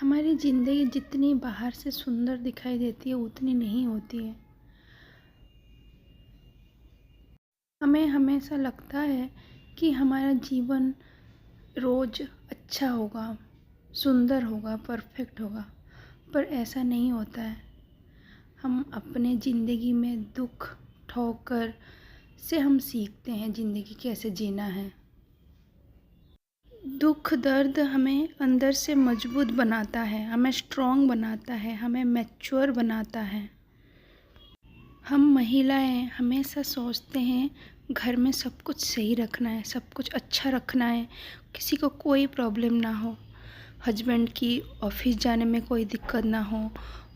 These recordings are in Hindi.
हमारी ज़िंदगी जितनी बाहर से सुंदर दिखाई देती है उतनी नहीं होती है। हमें हमेशा लगता है कि हमारा जीवन रोज़ अच्छा होगा, सुंदर होगा, परफेक्ट होगा, पर ऐसा नहीं होता है। हम अपने ज़िंदगी में दुख, ठोकर से हम सीखते हैं ज़िंदगी कैसे जीना है। दुख दर्द हमें अंदर से मजबूत बनाता है, हमें स्ट्रॉन्ग बनाता है, हमें मैच्योर बनाता है। हम महिलाएं हमेशा सोचते हैं घर में सब कुछ सही रखना है, सब कुछ अच्छा रखना है, किसी को कोई प्रॉब्लम ना हो, हस्बैंड की ऑफिस जाने में कोई दिक्कत ना हो,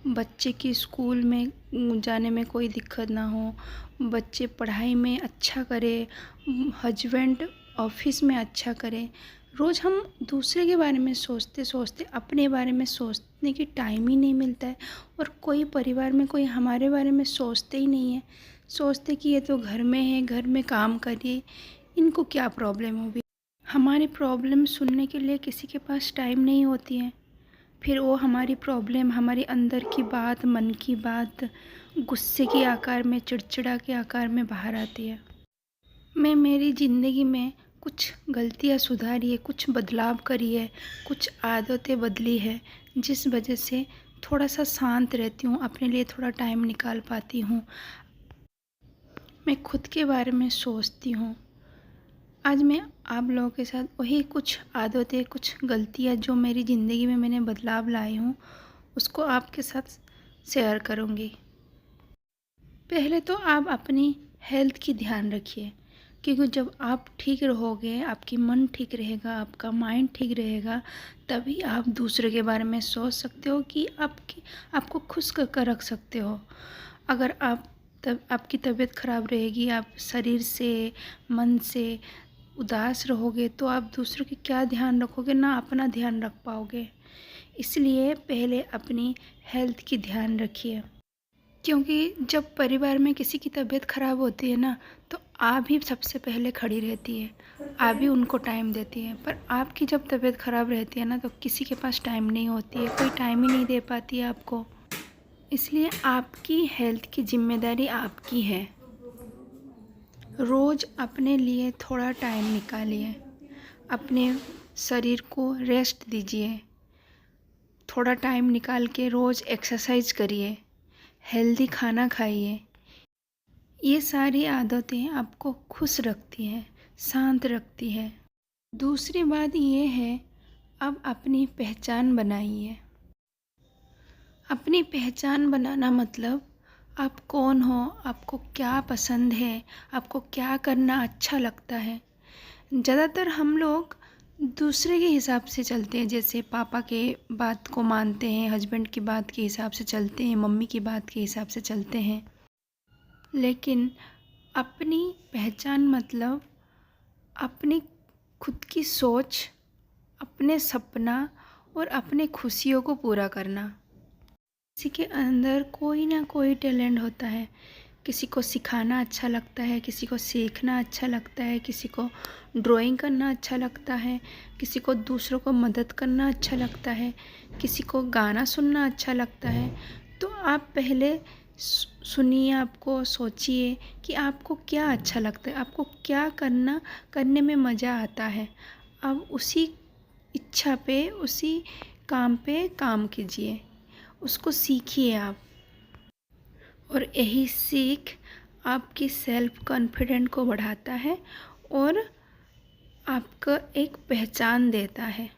बच्चे की स्कूल में जाने में कोई दिक्कत ना हो, बच्चे पढ़ाई में अच्छा करे, हस्बैंड ऑफिस में अच्छा करे। रोज़ हम दूसरे के बारे में सोचते सोचते अपने बारे में सोचने की टाइम ही नहीं मिलता है, और कोई परिवार में कोई हमारे बारे में सोचते ही नहीं है। सोचते कि ये तो घर में है, घर में काम करिए, इनको क्या प्रॉब्लम होगी। हमारी प्रॉब्लम सुनने के लिए किसी के पास टाइम नहीं होती है। फिर वो हमारी प्रॉब्लम, हमारी अंदर की बात, मन की बात गुस्से के आकार में, चिड़चिड़ा के आकार में बाहर आती है। मैं मेरी ज़िंदगी में कुछ गलतियाँ सुधारी है, कुछ बदलाव करी है, कुछ आदतें बदली है, जिस वजह से थोड़ा सा शांत रहती हूँ, अपने लिए थोड़ा टाइम निकाल पाती हूँ, मैं खुद के बारे में सोचती हूँ। आज मैं आप लोगों के साथ वही कुछ आदतें, कुछ गलतियाँ जो मेरी ज़िंदगी में मैंने बदलाव लाई हूँ, उसको आपके साथ शेयर करूँगी। पहले तो आप अपनी हेल्थ की ध्यान रखिए, क्योंकि जब आप ठीक रहोगे, आपकी मन ठीक रहेगा, आपका माइंड ठीक रहेगा, तभी आप दूसरे के बारे में सोच सकते हो कि आपको खुश कर रख सकते हो। अगर आपकी तबीयत ख़राब रहेगी, आप शरीर से, मन से उदास रहोगे, तो आप दूसरों की क्या ध्यान रखोगे, ना अपना ध्यान रख पाओगे। इसलिए पहले अपनी हेल्थ की ध्यान रखिए, क्योंकि जब परिवार में किसी की तबीयत ख़राब होती है ना, तो आप ही सबसे पहले खड़ी रहती है, आप ही उनको टाइम देती है। पर आपकी जब तबीयत ख़राब रहती है ना, तो किसी के पास टाइम नहीं होती है, कोई टाइम ही नहीं दे पाती है आपको। इसलिए आपकी हेल्थ की जिम्मेदारी आपकी है। रोज़ अपने लिए थोड़ा टाइम निकालिए, अपने शरीर को रेस्ट दीजिए, थोड़ा टाइम निकाल के रोज़ एक्सरसाइज करिए, हेल्दी खाना खाइए। ये सारी आदतें आपको खुश रखती हैं, शांत रखती है। दूसरी बात ये है, अब अपनी पहचान बनाइए। अपनी पहचान बनाना मतलब आप कौन हो, आपको क्या पसंद है, आपको क्या करना अच्छा लगता है। ज़्यादातर हम लोग दूसरे के हिसाब से चलते हैं, जैसे पापा के बात को मानते हैं, हस्बैंड की बात के हिसाब से चलते हैं, मम्मी की बात के हिसाब से चलते हैं। लेकिन अपनी पहचान मतलब अपनी खुद की सोच, अपने सपना और अपने खुशियों को पूरा करना। किसी के अंदर कोई ना कोई टैलेंट होता है, किसी को सिखाना अच्छा लगता है, किसी को सीखना अच्छा लगता है, किसी को ड्राइंग करना अच्छा लगता है, किसी को दूसरों को मदद करना अच्छा लगता है, किसी को गाना सुनना अच्छा लगता है। तो आप पहले सुनिए, आपको सोचिए कि आपको क्या अच्छा लगता है, आपको क्या करने में मज़ा आता है। अब उसी इच्छा पे, उसी काम पे काम कीजिए, उसको सीखिए आप। और यही सीख आपकी सेल्फ कॉन्फिडेंट को बढ़ाता है और आपको एक पहचान देता है।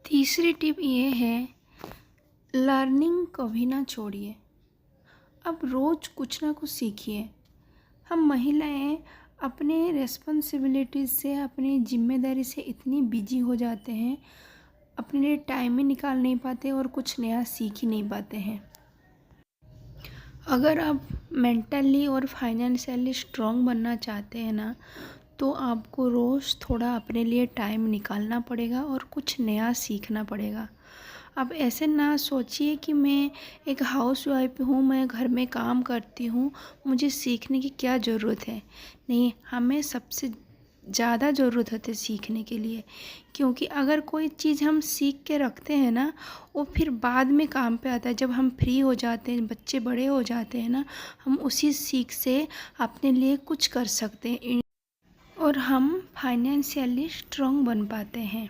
तीसरी टिप ये है, लर्निंग कभी ना छोड़िए। अब रोज़ कुछ ना कुछ सीखिए। हम महिलाएं अपने रिस्पॉन्सिबिलिटीज़ से, अपनी जिम्मेदारी से इतनी बिजी हो जाते हैं, अपने लिए टाइम ही निकाल नहीं पाते और कुछ नया सीख ही नहीं पाते हैं। अगर आप मेंटली और फाइनेंशियली स्ट्रॉन्ग बनना चाहते हैं ना, तो आपको रोज़ थोड़ा अपने लिए टाइम निकालना पड़ेगा और कुछ नया सीखना पड़ेगा। आप ऐसे ना सोचिए कि मैं एक हाउसवाइफ हूँ, मैं घर में काम करती हूँ, मुझे सीखने की क्या ज़रूरत है। नहीं, हमें सबसे ज़्यादा ज़रूरत होती है सीखने के लिए, क्योंकि अगर कोई चीज़ हम सीख के रखते हैं ना, वो फिर बाद में काम पे आता है। जब हम फ्री हो जाते हैं, बच्चे बड़े हो जाते हैं ना, हम उसी सीख से अपने लिए कुछ कर सकते हैं और हम फाइनेंशियली स्ट्रॉन्ग बन पाते हैं।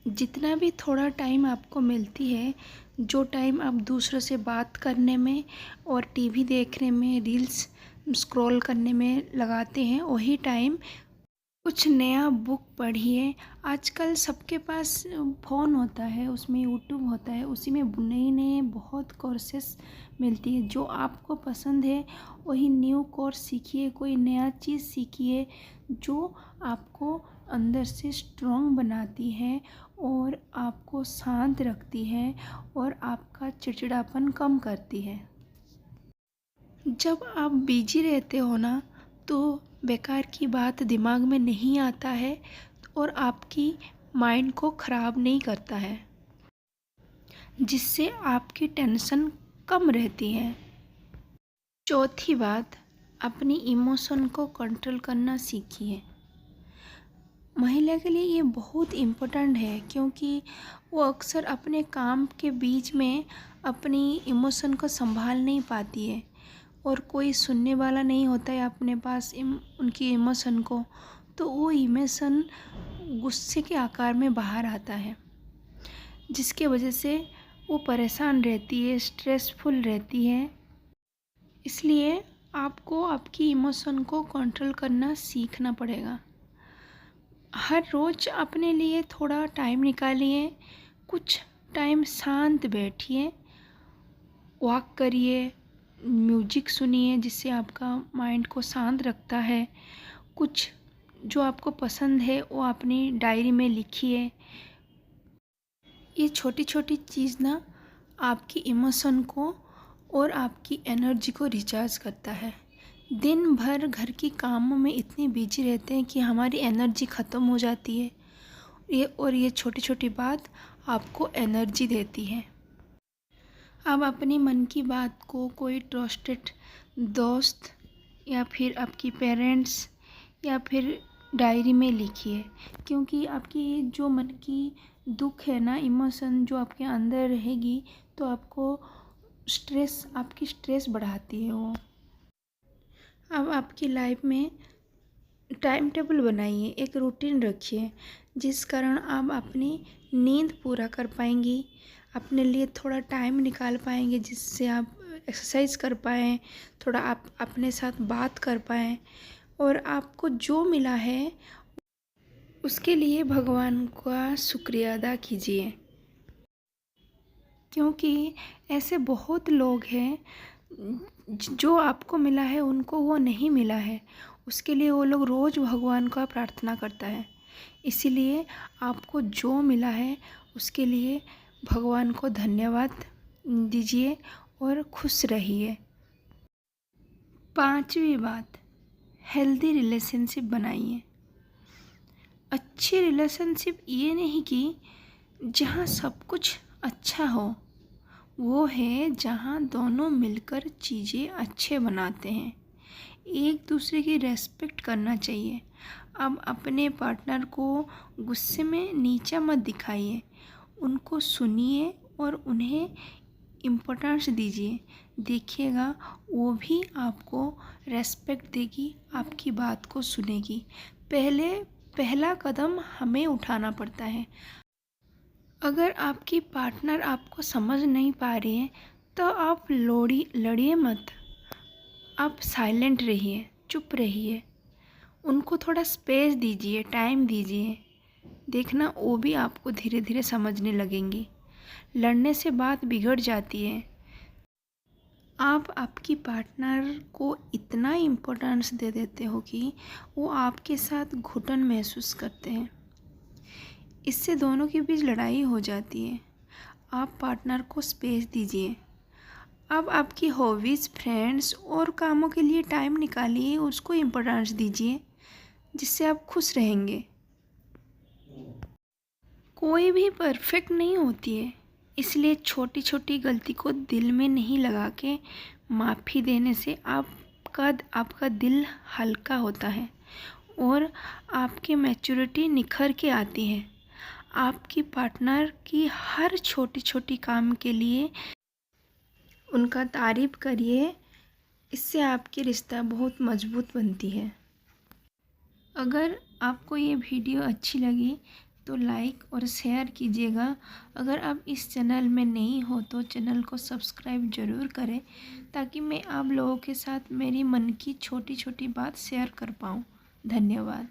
जितना भी थोड़ा टाइम आपको मिलती है, जो टाइम आप दूसरों से बात करने में और टीवी देखने में, रील्स स्क्रॉल करने में लगाते हैं, वही टाइम कुछ नया बुक पढ़िए। आजकल सबके पास फ़ोन होता है, उसमें यूट्यूब होता है, उसी में नई नई बहुत कोर्सेस मिलती है। जो आपको पसंद है वही न्यू कोर्स सीखिए, कोई नया चीज़ सीखिए जो आपको अंदर से स्ट्रॉन्ग बनाती है और आपको शांत रखती है और आपका चिड़चिड़ापन कम करती है। जब आप बिजी रहते हो ना, तो बेकार की बात दिमाग में नहीं आता है और आपकी माइंड को ख़राब नहीं करता है, जिससे आपकी टेंशन कम रहती है। चौथी बात, अपनी इमोशन को कंट्रोल करना सीखिए। महिला के लिए ये बहुत इम्पोर्टेंट है, क्योंकि वो अक्सर अपने काम के बीच में अपनी इमोशन को संभाल नहीं पाती है और कोई सुनने वाला नहीं होता है अपने पास उनकी इमोशन को, तो वो इमोशन गुस्से के आकार में बाहर आता है, जिसके वजह से वो परेशान रहती है, स्ट्रेसफुल रहती है। इसलिए आपको आपकी इमोशन को कंट्रोल करना सीखना पड़ेगा। हर रोज़ अपने लिए थोड़ा टाइम निकालिए, कुछ टाइम शांत बैठिए, वॉक करिए, म्यूजिक सुनिए जिससे आपका माइंड को शांत रखता है। कुछ जो आपको पसंद है वो अपनी डायरी में लिखिए। ये छोटी छोटी चीज़ ना आपकी इमोशन को और आपकी एनर्जी को रिचार्ज करता है। दिन भर घर की कामों में इतने बिजी रहते हैं कि हमारी एनर्जी ख़त्म हो जाती है, ये छोटी छोटी बात आपको एनर्जी देती है। अब अपनी मन की बात को कोई ट्रस्टेड दोस्त या फिर आपकी पेरेंट्स या फिर डायरी में लिखिए, क्योंकि आपकी जो मन की दुख है ना, इमोशन जो आपके अंदर रहेगी, तो आपको आपकी स्ट्रेस बढ़ाती है वो। अब आपकी लाइफ में टाइम टेबल बनाइए, एक रूटीन रखिए, जिस कारण आप अपनी नींद पूरा कर पाएंगी, अपने लिए थोड़ा टाइम निकाल पाएंगे, जिससे आप एक्सरसाइज कर पाएँ, थोड़ा आप अपने साथ बात कर पाएँ और आपको जो मिला है उसके लिए भगवान का शुक्रिया अदा कीजिए। क्योंकि ऐसे बहुत लोग हैं जो आपको मिला है उनको वो नहीं मिला है, उसके लिए वो लोग रोज़ भगवान का प्रार्थना करता है। इसीलिए आपको जो मिला है उसके लिए भगवान को धन्यवाद दीजिए और खुश रहिए। पांचवी बात, हेल्दी रिलेशनशिप बनाइए। अच्छी रिलेशनशिप ये नहीं कि जहाँ सब कुछ अच्छा हो, वो है जहाँ दोनों मिलकर चीज़ें अच्छे बनाते हैं। एक दूसरे की रेस्पेक्ट करना चाहिए। अब अपने पार्टनर को गुस्से में नीचा मत दिखाइए, उनको सुनिए और उन्हें इम्पोर्टेंस दीजिए। देखिएगा वो भी आपको रेस्पेक्ट देगी, आपकी बात को सुनेगी। पहला कदम हमें उठाना पड़ता है। अगर आपकी पार्टनर आपको समझ नहीं पा रही है तो आप लड़िए मत, आप साइलेंट रहिए, चुप रहिए, उनको थोड़ा स्पेस दीजिए, टाइम दीजिए। देखना वो भी आपको धीरे धीरे समझने लगेंगी। लड़ने से बात बिगड़ जाती है। आप आपकी पार्टनर को इतना इम्पोर्टेंस दे देते हो कि वो आपके साथ घुटन महसूस करते हैं, इससे दोनों के बीच लड़ाई हो जाती है। आप पार्टनर को स्पेस दीजिए। अब आपकी हॉबीज़, फ्रेंड्स और कामों के लिए टाइम निकालिए, उसको इम्पोर्टेंस दीजिए, जिससे आप खुश रहेंगे। कोई भी परफेक्ट नहीं होती है, इसलिए छोटी छोटी गलती को दिल में नहीं लगा के माफ़ी देने से आपका दिल हल्का होता है और आपकी मैच्योरिटी निखर के आती है। आपकी पार्टनर की हर छोटी छोटी काम के लिए उनका तारीफ़ करिए, इससे आपकी रिश्ता बहुत मज़बूत बनती है। अगर आपको ये वीडियो अच्छी लगी तो लाइक और शेयर कीजिएगा। अगर आप इस चैनल में नहीं हो तो चैनल को सब्सक्राइब ज़रूर करें, ताकि मैं आप लोगों के साथ मेरी मन की छोटी छोटी बात शेयर कर पाऊँ। धन्यवाद।